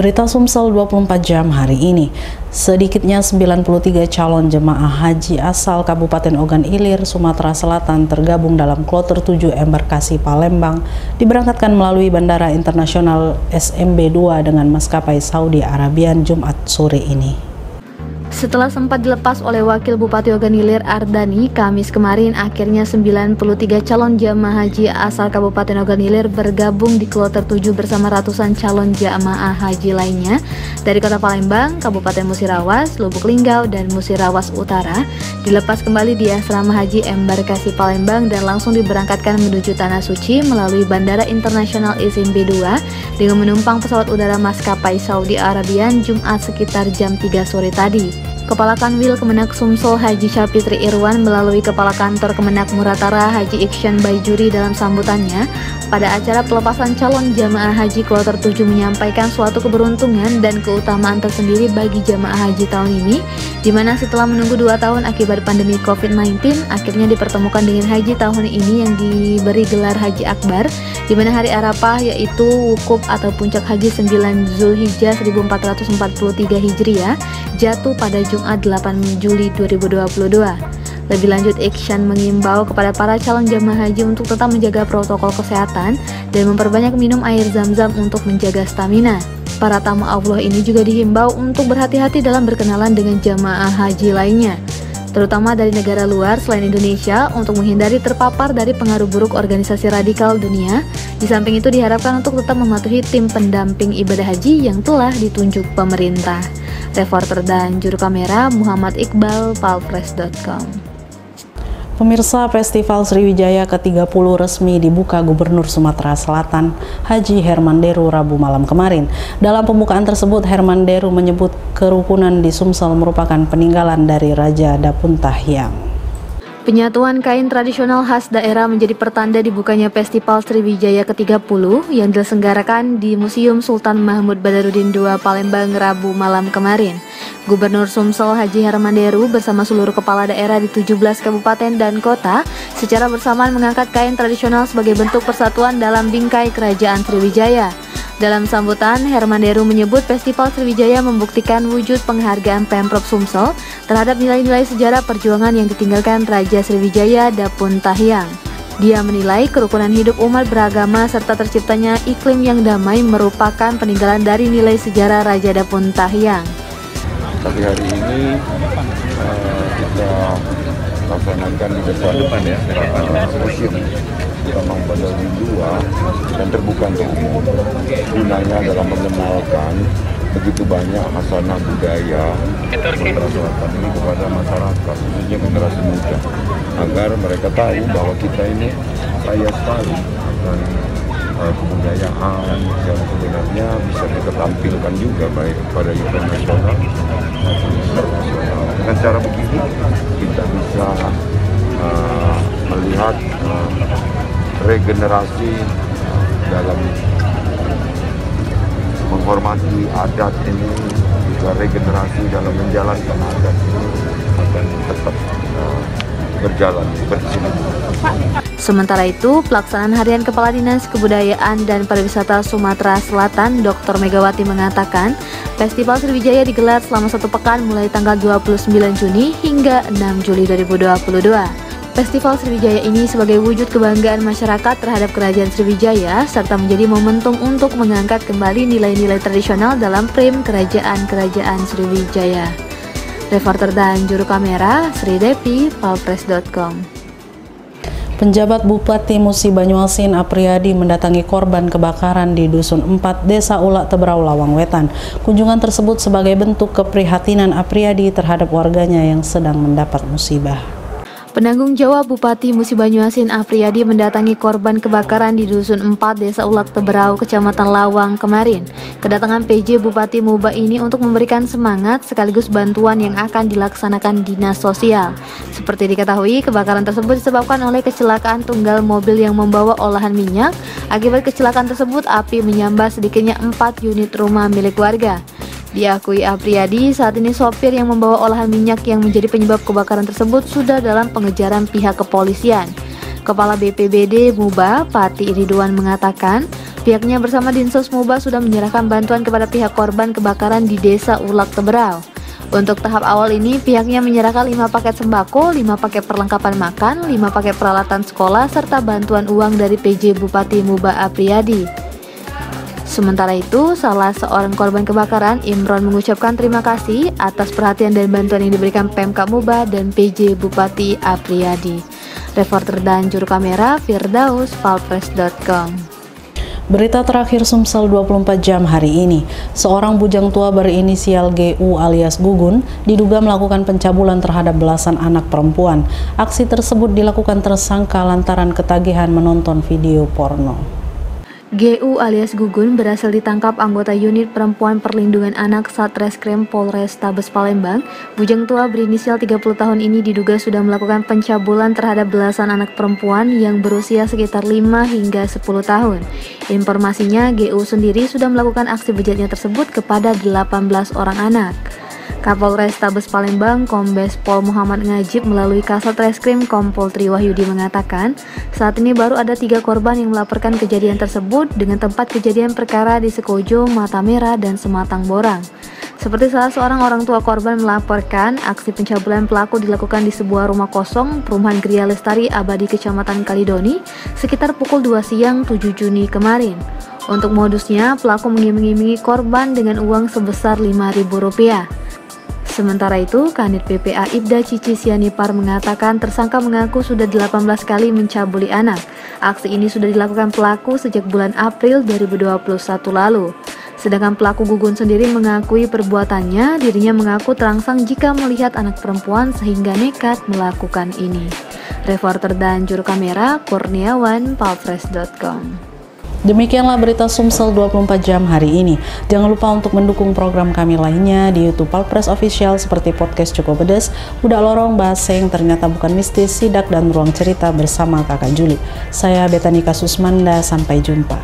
Berita Sumsel 24 jam hari ini. Sedikitnya 93 calon jemaah haji asal Kabupaten Ogan Ilir, Sumatera Selatan tergabung dalam kloter 7 embarkasi Palembang diberangkatkan melalui Bandara Internasional SMB 2 dengan maskapai Saudi Arabian Jumat sore ini. Setelah sempat dilepas oleh Wakil Bupati Ogan Ilir Ardani, Kamis kemarin akhirnya 93 calon jamaah haji asal Kabupaten Ogan Ilir bergabung di kloter 7 bersama ratusan calon jamaah haji lainnya dari Kota Palembang, Kabupaten Musirawas, Lubuk Linggau, dan Musirawas Utara dilepas kembali di Asrama Haji Embarkasi Palembang dan langsung diberangkatkan menuju Tanah Suci melalui Bandara Internasional SMB 2 dengan menumpang pesawat udara maskapai Saudi Arabian Jumat sekitar jam 3 sore tadi. Kepala Kanwil Kemenak Sumsel Haji Syafitri Irwan melalui Kepala Kantor Kemenak Muratara Haji Iksan Baijuri dalam sambutannya pada acara pelepasan calon jamaah haji kloter 7 menyampaikan suatu keberuntungan dan keutamaan tersendiri bagi jamaah haji tahun ini, di mana setelah menunggu 2 tahun akibat pandemi COVID-19 akhirnya dipertemukan dengan haji tahun ini yang diberi gelar Haji Akbar, di mana hari Arafah yaitu wukuf atau puncak haji 9 Zulhijjah 1443 Hijriah jatuh pada Jumat 8 Juli 2022. Lebih lanjut, Iksan mengimbau kepada para calon jamaah haji untuk tetap menjaga protokol kesehatan dan memperbanyak minum air zam-zam untuk menjaga stamina. Para tamu Allah ini juga dihimbau untuk berhati-hati dalam berkenalan dengan jamaah haji lainnya, terutama dari negara luar selain Indonesia, untuk menghindari terpapar dari pengaruh buruk organisasi radikal dunia. Di samping itu diharapkan untuk tetap mematuhi tim pendamping ibadah haji yang telah ditunjuk pemerintah. Reporter dan juru kamera Muhammad Iqbal, palpres.com. Pemirsa, Festival Sriwijaya ke-30 resmi dibuka Gubernur Sumatera Selatan Haji Herman Deru Rabu malam kemarin. Dalam pembukaan tersebut, Herman Deru menyebut kerukunan di Sumsel merupakan peninggalan dari Raja Dapuntahiang. Penyatuan kain tradisional khas daerah menjadi pertanda dibukanya Festival Sriwijaya ke-30 yang diselenggarakan di Museum Sultan Mahmud Badarudin II Palembang Rabu malam kemarin. Gubernur Sumsel Haji Herman Deru bersama seluruh kepala daerah di 17 kabupaten dan kota secara bersamaan mengangkat kain tradisional sebagai bentuk persatuan dalam bingkai Kerajaan Sriwijaya. Dalam sambutan, Herman Deru menyebut Festival Sriwijaya membuktikan wujud penghargaan Pemprov Sumsel terhadap nilai-nilai sejarah perjuangan yang ditinggalkan Raja Sriwijaya Dapuntahiang. Dia menilai kerukunan hidup umat beragama serta terciptanya iklim yang damai merupakan peninggalan dari nilai sejarah Raja Dapuntahiang. Pagi hari ini kita laksanakan di depan ya, museum Sultan Badarudin II dan terbuka untuk umum. Gunanya adalah mengenalkan begitu banyak hasanah budaya Sumatera Selatan ini kepada masyarakat, khususnya generasi muda, agar mereka tahu bahwa kita ini kaya sekali dan kebudayaan yang sebenarnya bisa kita tampilkan juga baik pada event nasional maupun internasional. Dengan cara begini kita bisa melihat regenerasi dalam menghormati adat ini, juga regenerasi dalam menjalankan adat ini akan tetap berjalan seperti ini. Sementara itu, pelaksanaan harian Kepala Dinas Kebudayaan dan Pariwisata Sumatera Selatan, Dr. Megawati mengatakan, Festival Sriwijaya digelar selama 1 pekan mulai tanggal 29 Juni hingga 6 Juli 2022. Festival Sriwijaya ini sebagai wujud kebanggaan masyarakat terhadap Kerajaan Sriwijaya serta menjadi momentum untuk mengangkat kembali nilai-nilai tradisional dalam frame kerajaan-kerajaan Sriwijaya. Reporter dan juru kamera Sri Devi, palpres.com. Penjabat Bupati Musi Banyuasin Apriyadi mendatangi korban kebakaran di Dusun 4 Desa Ulak Tebrau Lawang Wetan. Kunjungan tersebut sebagai bentuk keprihatinan Apriyadi terhadap warganya yang sedang mendapat musibah. Penanggung jawab Bupati Musi Banyuasin Apriyadi mendatangi korban kebakaran di Dusun 4 Desa Ulak Tebrau, Kecamatan Lawang kemarin. Kedatangan PJ Bupati Muba ini untuk memberikan semangat sekaligus bantuan yang akan dilaksanakan Dinas Sosial. Seperti diketahui, kebakaran tersebut disebabkan oleh kecelakaan tunggal mobil yang membawa olahan minyak. Akibat kecelakaan tersebut, api menyambar sedikitnya 4 unit rumah milik warga. Diakui Apriyadi, saat ini sopir yang membawa olahan minyak yang menjadi penyebab kebakaran tersebut sudah dalam pengejaran pihak kepolisian. Kepala BPBD Muba, Pati Ridwan mengatakan, Pihaknya bersama Dinsos Muba sudah menyerahkan bantuan kepada pihak korban kebakaran di Desa Ulak Teberau. Untuk tahap awal ini, pihaknya menyerahkan 5 paket sembako, 5 paket perlengkapan makan, 5 paket peralatan sekolah, serta bantuan uang dari PJ Bupati Muba Apriyadi. Sementara itu, salah seorang korban kebakaran, Imron, mengucapkan terima kasih atas perhatian dan bantuan yang diberikan Pemkab Muba dan PJ Bupati Apriyadi. Reporter dan juru kamera Firdaus, Palpres.com. Berita terakhir Sumsel 24 jam hari ini, seorang bujang tua berinisial GU alias Gugun diduga melakukan pencabulan terhadap belasan anak perempuan. Aksi tersebut dilakukan tersangka lantaran ketagihan menonton video porno. GU alias Gugun berhasil ditangkap anggota unit perempuan perlindungan anak Satreskrim Polres Tabes Palembang. Bujang tua berinisial 30 tahun ini diduga sudah melakukan pencabulan terhadap belasan anak perempuan yang berusia sekitar 5 hingga 10 tahun. Informasinya, GU sendiri sudah melakukan aksi bejatnya tersebut kepada 18 orang anak. Kapolres Tabes Palembang Kombes Pol Muhammad Ngajib melalui Kasat Reskrim Kompol Tri Wahyudi mengatakan, saat ini baru ada 3 korban yang melaporkan kejadian tersebut dengan tempat kejadian perkara di Sekojo, Mata Merah, dan Sematang Borang. Seperti salah seorang orang tua korban melaporkan, aksi pencabulan pelaku dilakukan di sebuah rumah kosong perumahan Gria Lestari Abadi Kecamatan Kalidoni sekitar pukul 2 siang 7 Juni kemarin. Untuk modusnya, pelaku mengiming-imingi korban dengan uang sebesar Rp5.000. Sementara itu, Kanit PPA Ibda Cici Sianipar mengatakan tersangka mengaku sudah 18 kali mencabuli anak. Aksi ini sudah dilakukan pelaku sejak bulan April 2021 lalu. Sedangkan pelaku Gugun sendiri mengakui perbuatannya, dirinya mengaku terangsang jika melihat anak perempuan sehingga nekat melakukan ini. Reporter dan juru kamera Kurniawan, Palpres.com. Demikianlah berita Sumsel 24 jam hari ini. Jangan lupa untuk mendukung program kami lainnya di YouTube Palpres Official seperti podcast Cukup Pedes, Budak Lorong, Bahasa yang Ternyata Bukan Mistis, Sidak, dan Ruang Cerita bersama Kakak Juli. Saya Betanika Susmanda, sampai jumpa.